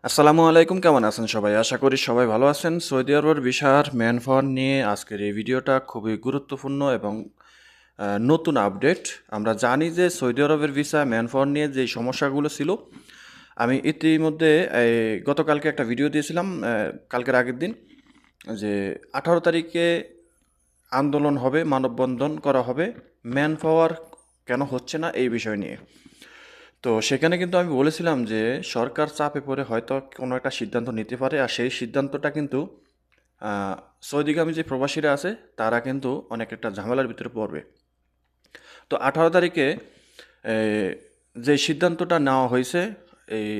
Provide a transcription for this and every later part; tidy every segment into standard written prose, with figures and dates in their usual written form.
আসসালামু আলাইকুম, কেমন আছেন সবাই? আশা করি সবাই ভালো আছেন। সৌদি আরবের ভিসার ম্যান পাওয়ার নিয়ে আজকের এই ভিডিওটা খুবই গুরুত্বপূর্ণ এবং নতুন আপডেট। আমরা জানি যে সৌদি আরবের ভিসা ম্যান পাওয়ার নিয়ে যে সমস্যাগুলো ছিল, আমি ইতিমধ্যে গতকালকে একটা ভিডিও দিয়েছিলাম, কালকের আগের দিন, যে 18 তারিখে আন্দোলন হবে, মানববন্ধন করা হবে ম্যান পাওয়ার কেন হচ্ছে না এই বিষয় নিয়ে। তো সেখানে কিন্তু আমি বলেছিলাম যে সরকার চাপে পড়ে হয়তো কোনো একটা সিদ্ধান্ত নিতে পারে, আর সেই সিদ্ধান্তটা কিন্তু সৌদিগামী যে প্রবাসীরা আছে তারা কিন্তু অনেক একটা ঝামেলার ভিতরে পড়বে। তো 18 তারিখে এ, যে সিদ্ধান্তটা নেওয়া হয়েছে এই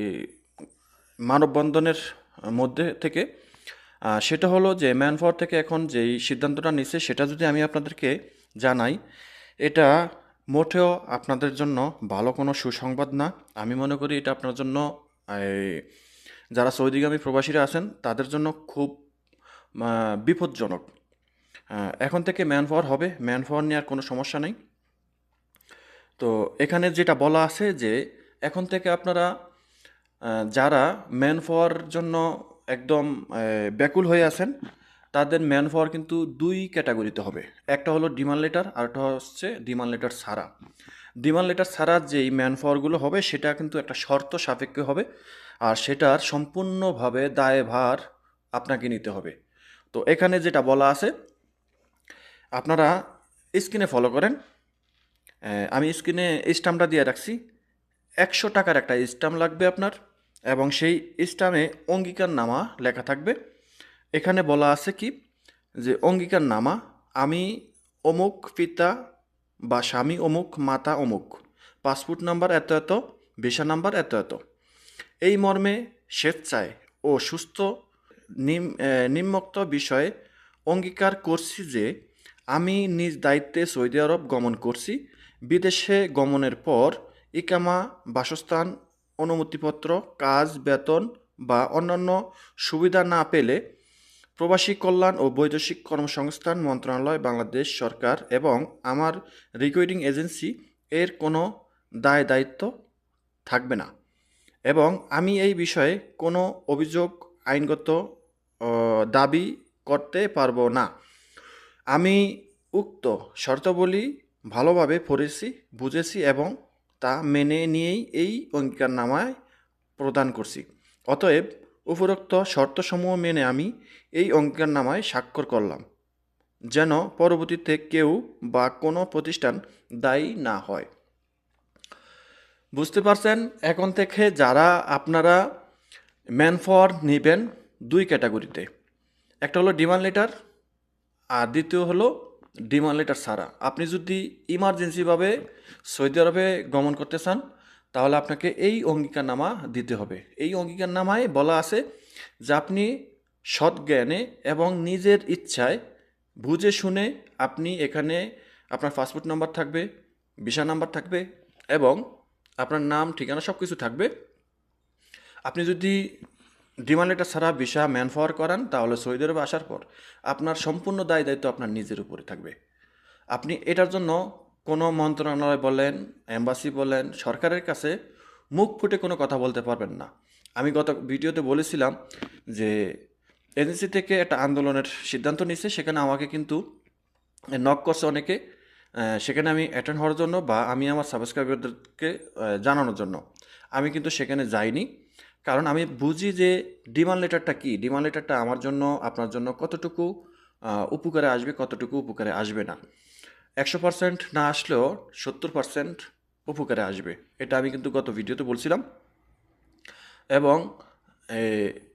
মানববন্ধনের মধ্যে থেকে, সেটা হলো যে ম্যান পাওয়ার থেকে এখন যেই সিদ্ধান্তটা নিচ্ছে সেটা যদি আমি আপনাদেরকে জানাই, এটা মোটেও আপনাদের জন্য ভালো কোনো সুসংবাদ না। আমি মনে করি এটা আপনার জন্য, এই, যারা সৌদিগামী প্রবাসীরা আছেন তাদের জন্য খুব বিপজ্জনক। এখন থেকে ম্যান পাওয়ার হবে, ম্যান পাওয়ার নিয়ে আর কোনো সমস্যা নেই। তো এখানে যেটা বলা আছে যে এখন থেকে আপনারা যারা ম্যান পাওয়ার জন্য একদম ব্যাকুল হয়ে আছেন, তাদের ম্যান পাওয়ার কিন্তু দুই ক্যাটাগরিতে হবে। একটা হলো ডিমান্ড লেটার, আর একটা হচ্ছে ডিমান্ড লেটার ছাড়া। ডিমান্ড লেটার ছাড়া যেই ম্যান পাওয়ারগুলো হবে সেটা কিন্তু একটা শর্ত সাপেক্ষে হবে, আর সেটার সম্পূর্ণভাবে দায়ভার আপনাকে নিতে হবে। তো এখানে যেটা বলা আছে আপনারা স্ক্রিনে ফলো করেন। আমি স্ক্রিনে স্ট্যাম্পটা দিয়ে রাখছি। 100 টাকার একটা স্ট্যাম্প লাগবে আপনার, এবং সেই স্ট্যাম্পে অঙ্গীকারনামা লেখা থাকবে। এখানে বলা আছে কি যে অঙ্গীকারনামা, আমি অমুক পিতা বা স্বামী অমুক, মাতা অমুক, পাসপোর্ট নাম্বার এত এত, ভিসা নাম্বার এত এত, এই মর্মে স্বেচ্ছায় ও সুস্থ নিম্নোক্ত বিষয়ে অঙ্গীকার করছি যে আমি নিজ দায়িত্বে সৌদি আরব গমন করছি। বিদেশে গমনের পর ইকামা, বাসস্থান, অনুমতিপত্র, কাজ, বেতন বা অন্যান্য সুবিধা না পেলে প্রবাসী কল্যাণ ও বৈদেশিক কর্মসংস্থান মন্ত্রণালয়, বাংলাদেশ সরকার এবং আমার রিক্রুটিং এজেন্সি এর কোনো দায় দায়িত্ব থাকবে না, এবং আমি এই বিষয়ে কোনো অভিযোগ, আইনগত দাবি করতে পারবো না। আমি উক্ত শর্তাবলী ভালোভাবে পড়েছি, বুঝেছি এবং তা মেনে নিয়েই এই অঙ্গীকারনামায় প্রদান করছি। অতএব উপরোক্ত শর্তসমূহ মেনে আমি এই অঙ্গীকারনামায় স্বাক্ষর করলাম, যেন পরবর্তীতে কেউ বা কোনো প্রতিষ্ঠান দায়ী না হয়। বুঝতে পারছেন? এখন থেকে যারা আপনারা ম্যান পাওয়ার নেবেন দুই ক্যাটাগরিতে, একটা হলো ডিমান্ড লেটার, আর দ্বিতীয় হলো ডিমান্ড লেটার ছাড়া। আপনি যদি ইমার্জেন্সিভাবে সৌদি আরবে গমন করতে চান তাহলে আপনাকে এই অঙ্গীকারনামা দিতে হবে। এই অঙ্গীকারনামায় বলা আছে যে আপনি সৎ জ্ঞানে এবং নিজের ইচ্ছায় বুঝে শুনে আপনি এখানে, আপনার পাসপোর্ট নাম্বার থাকবে, ভিসা নাম্বার থাকবে এবং আপনার নাম, ঠিকানা সব কিছু থাকবে। আপনি যদি ডিমান্ড লেটার ছাড়া ভিসা ম্যান পাওয়ার করান তাহলে সৌদি আরবে আসার পর আপনার সম্পূর্ণ দায় দায়িত্ব আপনার নিজের উপরে থাকবে। আপনি এটার জন্য কোনো মন্ত্রণালয় বলেন, এম্বাসি বলেন, সরকারের কাছে মুখ ফুটে কোনো কথা বলতে পারবেন না। আমি গত ভিডিওতে বলেছিলাম যে এজেন্সি থেকে একটা আন্দোলনের সিদ্ধান্ত নিচ্ছে, সেখানে আমাকে কিন্তু নক করছে অনেকে, সেখানে আমি অ্যাটেন্ড হওয়ার জন্য বা আমি আমার সাবস্ক্রাইবারদেরকে জানানোর জন্য। আমি কিন্তু সেখানে যাইনি, কারণ আমি বুঝি যে ডিমান্ড লেটারটা কী, ডিমান্ড লেটারটা আমার জন্য, আপনার জন্য কতটুকু উপকারে আসবে, কতটুকু উপকারে আসবে না। 100% না আসলেও 70% উপকারে আসবে, এটা আমি কিন্তু গত ভিডিওতে বলছিলাম। এবং এ,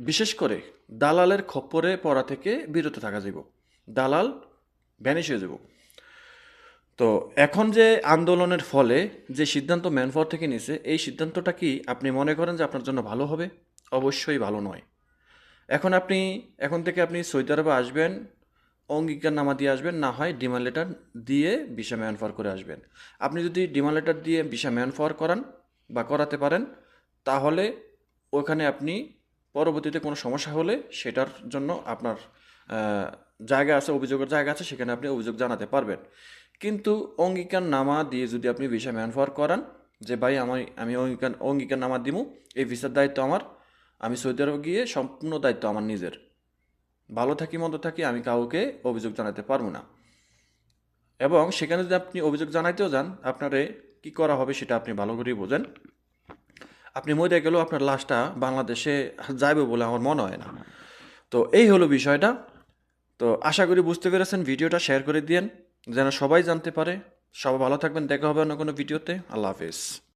বিশেষ করে দালালের খপ্পরে পড়া থেকে বিরত থাকা যাব, দালাল ভ্যানিশ হয়ে যাব। তো এখন যে আন্দোলনের ফলে যে সিদ্ধান্ত ম্যানপাওয়ার থেকে নিছে, এই সিদ্ধান্তটা কি আপনি মনে করেন যে আপনার জন্য ভালো হবে? অবশ্যই ভালো নয়। এখন থেকে আপনি সৌদি আরবে আসবেন, অঙ্গীকারনামা দিয়ে আসবেন, না হয় ডিমান্ড লেটার দিয়ে ভিসা ম্যানপাওয়ার করে আসবেন। আপনি যদি ডিমান্ড লেটার দিয়ে ভিসা ম্যানপাওয়ার করান বা করাতে পারেন, তাহলে ওখানে আপনি পরবর্তীতে কোনো সমস্যা হলে সেটার জন্য আপনার জায়গা আছে, অভিযোগের জায়গা আছে, সেখানে আপনি অভিযোগ জানাতে পারবেন। কিন্তু অঙ্গীকারনামা দিয়ে যদি আপনি ভিসা ম্যানপাওয়ার করান যে ভাই আমি অঙ্গীকারনামা দিব, এই ভিসার দায়িত্ব আমার, আমি সৌদি আরব গিয়ে সম্পূর্ণ দায়িত্ব আমার নিজের। ভালো থাকি মন্দ থাকি আমি কাউকে অভিযোগ জানাতে পারবো না। এবং সেখানে যদি আপনি অভিযোগ জানাইতেও যান, আপনারে কি করা হবে সেটা আপনি ভালো করেই বোঝেন। আপনি মরে গেলেও আপনার লাশটা বাংলাদেশে যাইবে বলে আমার মনে হয় না। তো এই হলো বিষয়টা। তো আশা করি বুঝতে পেরেছেন, ভিডিওটা শেয়ার করে দিয়েন যেন সবাই জানতে পারে। সবাই ভালো থাকবেন, দেখা হবে অন্য কোনো ভিডিওতে। আল্লাহ হাফেজ।